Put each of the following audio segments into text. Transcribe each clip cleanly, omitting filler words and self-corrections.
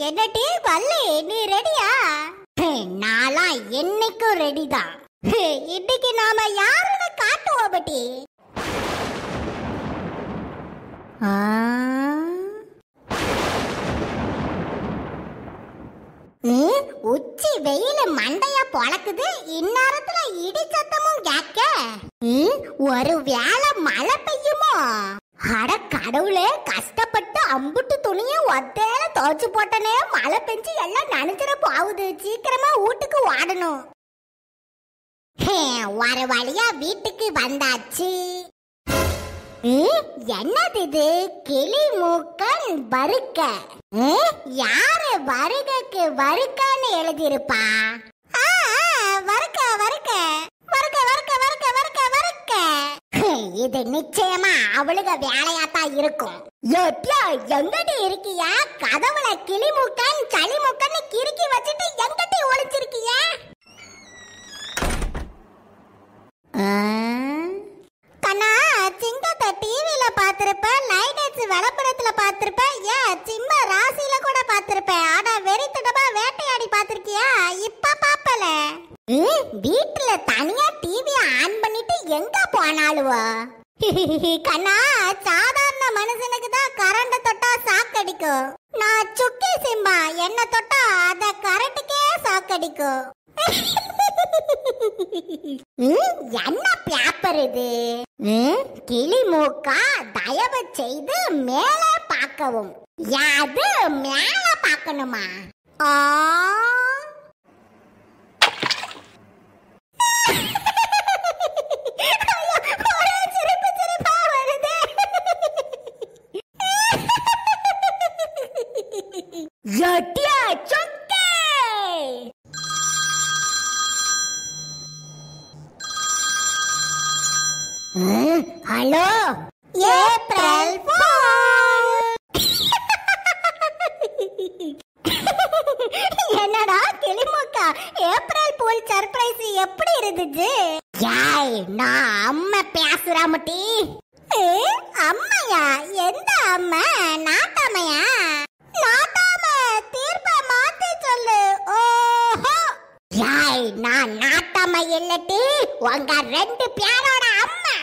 என்னடி வள்ளி, நீ ரெடியா? நாளா என்னைக்கும் ரெடி தான். இன்னைக்கு நாம யாருன்னு காட்டுவோம் பட்டி. உச்சி வெயில மண்டையா பொளக்குது, இந்நேரத்துல இடி சத்தமும் கேட்க. ஒரு வேளை மழை பெய்யுமோ? அட கடவுளே, கஷ்டப்பட்டு அம்புட்டு துணிய ஒத்தையில துவைச்சு போட்டனே, மழை பெஞ்சு எல்லாம் நனைஞ்சிட போகுது. சீக்கிரமா வீட்டுக்கு ஓடணும். ஒரு வழியா வீட்டுக்கு வந்தாச்சு. என்னது இது? கிளி மூக்கன் வறுக்க. யாரு வருகைக்கு வருக்கான்னு எழுதிருப்பா? வறுக்க வறுக்க வறுக்க வறுக்க வறுக்க வறுக்க வறுக்க. இது நிச்சயமா அவளுக வேலையாத்தான் இருக்கும். எங்கடி இருக்கியா? கதவுல கிளி மூக்கன் சளி மூக்கன்னு கிறுக்கி வச்சுட்டு எங்கடி ஒளிச்சிருக்கிய? கண்ணா, சிங்கத்தை டிவில பாத்திருப்ப, லைடேட்ஸ் விளம்பரத்துல பாத்திருப்ப, ஏன் சிம்ம ராசியில கூட பாத்திருப்ப. ஆனா வெறித்தனமா வேட்டையாடி பாத்திருக்கியா? இப்ப பாப்பல. வீட்டுல தனியா டிவி ஆன் பண்ணிட்டு எங்க போனாலுவோ? கண்ணா, சாதாரண மனுஷனுக்கு தான் கரண்ட் தொட்டா சாக்கடிக்கும். நான் சுக்கி சிம்மா, என்ன தொட்டா அத கரண்ட்டுக்கே சாக்கடிக்கும். என்ன பேப்பர் இது? கிளி மூக்கா, தயவு செய்து மேலே பார்க்கவும். யாது மேல பார்க்கணுமா? Hello, April fool. என்னடா கிளிமூக்கா, ஏப்ரல் ஃபூல் சர்ப்ரைஸ் எப்படி இருந்துச்சு? யாய், நான் அம்மா பேசுறா முட்டி. அம்மையா? எந்த அம்மா? நாட்டாமையா? நாட்டாம தீர்ப்ப மாத்தி சொல்லு. ஓஹோ, யாய், நான் நாட்டாம இல்லட்டி உங்க ரெண்டு பேரோட அம்மா.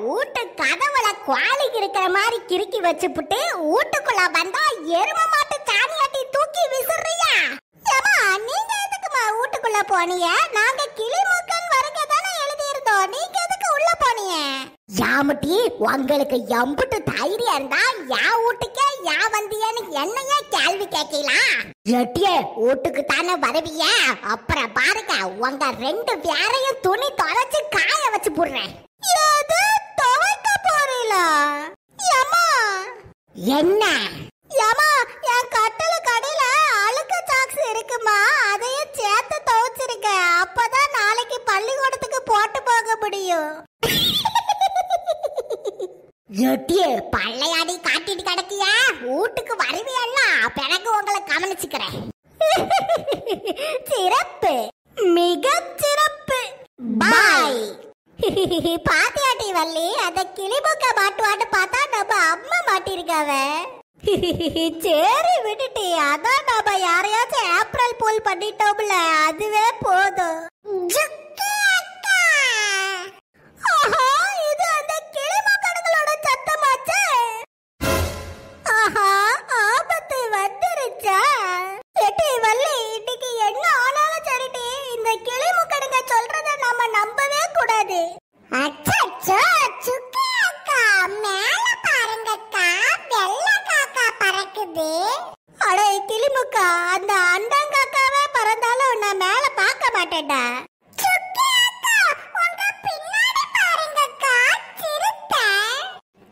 வீட்டு கதவுல குவாலி இருக்கிற மாதிரி கிறுக்கி வச்சுப்புட்டு வீட்டுக்குள்ள வந்தா எரும மாட்டு சாணியாட்டி தூக்கி விசிறியா? ஏமா, நீங்க எதுக்குமா வீட்டுக்குள்ள போனீங்க? நாங்க கிளிமூக்கன் வருக தானே எழுதி இருந்தோம். நீங்க எதுக்கு உள்ள போனீங்க? யாமுட்டி, உங்களுக்கு எம்புட்டு தைரியம் இருந்தா யா வீட்டுக்கே யா வந்தியன்னு என்னையே கேள்வி கேட்கலாம். எட்டியே, வீட்டுக்கு தானே வருவிய, அப்புறம் பாருங்க உங்க ரெண்டு பேரையும் துணி தொலைச்சு காய வச்சு போடுறேன். என்ன? யமா, என் கட்டல கடையில அழுக்கு சாக்ஸ் இருக்குமா, அதையும் சேர்த்து துவைச்சிருக்க. அப்பதான் நாளைக்கு பள்ளிக்கூடத்துக்கு போட்டு போக முடியும். எட்டியே, பள்ளையாடி காட்டிட்டு கிடக்கியா? வீட்டுக்கு வருவியல்ல, பிறகு உங்களை கவனிச்சுக்கிறேன். சிறப்பு, மிக சிறப்பு. பாய். பாத்தியாட்டி வள்ளி, அத கிளிமூக்க மாட்டுவான்னு பார்த்தா நம்ம அம்மா மாட்டிருக்காவ. சரி விட்டுட்டி, அதான் நம்ம யாரையாச்சும் ஏப்ரல் ஃபூல் பண்ணிட்டோம்ல, அதுவே போதும். ஆஹா, இது அந்த கிளிமூக்கனுங்களோட சத்தமாச்சே. ஆஹா, ஆபத்து வந்துருச்சா? எட்டி வள்ளி, இன்னைக்கு என்ன ஆனாலும் சரிட்டி, இந்த கிளிமூக்கனுங்க சொல்றத நம்ம நம்பவே கூடாது. அச்சச்சோ, சுக்கி அக்கா, மேல பாருங்கக்கா, வெள்ளை காக்கா பறக்குது. அடே கிளிமுக்கா, அந்த அண்டங்காக்காவே பறந்தாலும் நான் மேல பார்க்க மாட்டேன்டா. சுக்கி அக்கா, உங்க பின்னாடி பாருங்கக்கா, சிறுத்தை.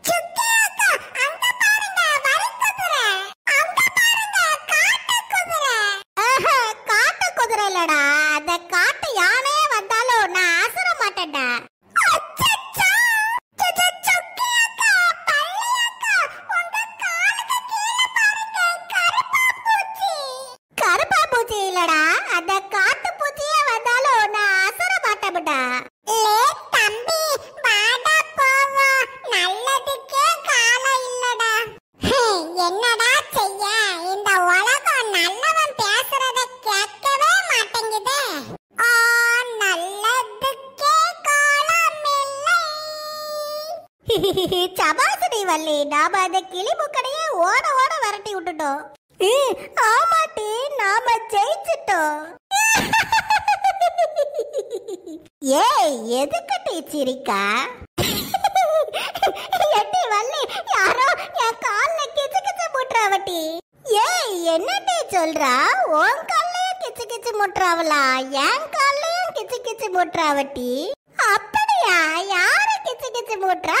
சுக்கி அக்கா, அங்க பாருங்க, வரிக்குதிரை. அங்க பாருங்க, காட்டு குதிரை. ஆஹா, காட்டு குதிரை இல்லடா, அந்த காட்டு யானையே வந்தாலும் நான் அசர மாட்டேன்டா. இல்லடா, அந்த காட்டு பூச்சியே வந்தாலும் நான் அசர மாட்டேன்டா. லே தம்பி, சபாசடி வள்ளி, நாம அந்த கிளி முக்கடையே ஓட ஓட விரட்டி விட்டுட்டோம். ஆமாட்டி, நாம ஜெயிச்சிட்டோம். ஏய், எதுக்கு சிரிக்கா? எட்டி வள்ளி, யாரோ என் கால்ல கிச்சு கிச்சு முட்டுறாவட்டி. ஏய், என்னட்டி சொல்றா? உன் கால்லையும் கிச்சு கிச்சு முட்டுறாவளா? என் கால்லையும் கிச்சு கிச்சு முட்டுறாவட்டி. அப்படியா? யாரு கிச்சு கிச்சு முட்டுறா?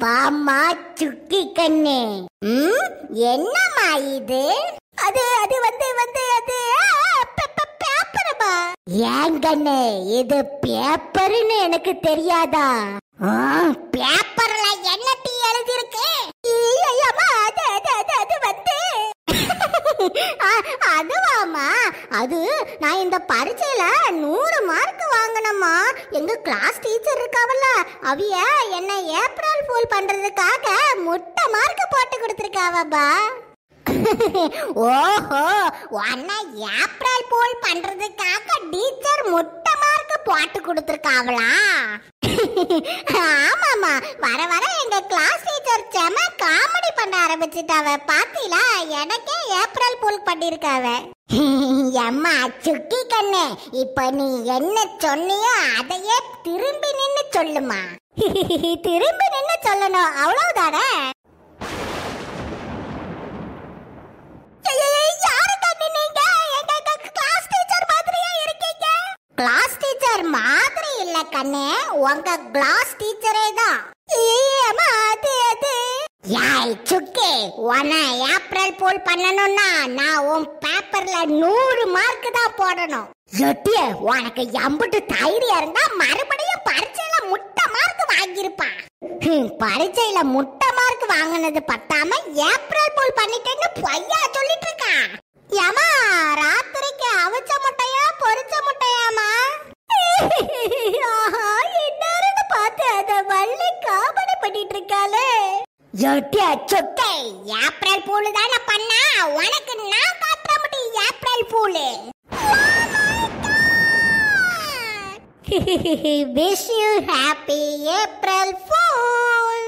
பாமா சுக்கி கண்ணே, என்னம்மா இது? அது அது வந்து வந்து அது பேப்பரமா? ஏன் கண்ணே, இது பேப்பர்னு எனக்கு தெரியாதா? பேப்பர்ல என்ன டீ எழுதி இருக்கு? அதுவாமா, அது நான் இந்த பரீட்சையில 100 மார்க் வாங்கினமா. எங்க கிளாஸ் டீச்சர் இருக்காவல்ல, அவிய என்ன ஏப்ரல் ஃபூல் பண்றதுக்காக முட்டை மார்க் போட்டு கொடுத்துருக்காவப்பா. ஓஹோ, உன்னை ஏப்ரல் ஃபூல் பண்றதுக்காக டீச்சர் முட்டை மார்க் போட்டு கொடுத்துருக்காவளா? ஆமாமா, வர வர எங்க கிளாஸ் டீச்சர் செம காமெடி பண்ண ஆரம்பிச்சிட்டாவ. பாத்தீங்களா, எனக்கே ஏப்ரல் ஃபூல் பண்ணிருக்காவ. அம்மா சுக்கி கண்ணே, இப்ப நீ என்ன சொன்னியோ அதையே திரும்பி நின்னு சொல்லுமா. திரும்பி நின்னு சொல்லணும், அவ்வளவுதானே? கிளாஸ் டீச்சர் மாதிரி இல்ல கண்ணே, உங்க கிளாஸ் டீச்சரே தான். அது அது யாய் சுக்கி, உன்னை ஏப்ரல் ஃபூல் பண்ணணும்னா நான் உன் பேப்பர்ல 100 மார்க் தான் போடணும். எட்டிய, உனக்கு எம்புட்டு தைரியம் இருந்தா மறுபடியும் பரீட்சையில முட்டை மார்க் வாங்கிருப்பா. பரீட்சையில முட்டை மார்க் வாங்கினது பத்தாம ஏப்ரல் ஃபூல் பண்ணிட்டேன்னு பொய்யா சொல்லிட்டு இருக்கா. ஏமா, ராத்திரிக்கு அவிச்ச முட்டையா பொரிச்ச முட்டையாமா? என்னன்னு பார்த்து அத வள்ளி காமெடி பண்ணிட்டு இருக்காளே. சொக்கே, ஏப்ரல் ஃபூல் தானே பண்ணா, உனக்கு நான் காட்டுற முடியும் April fool. Wish you happy April Fool.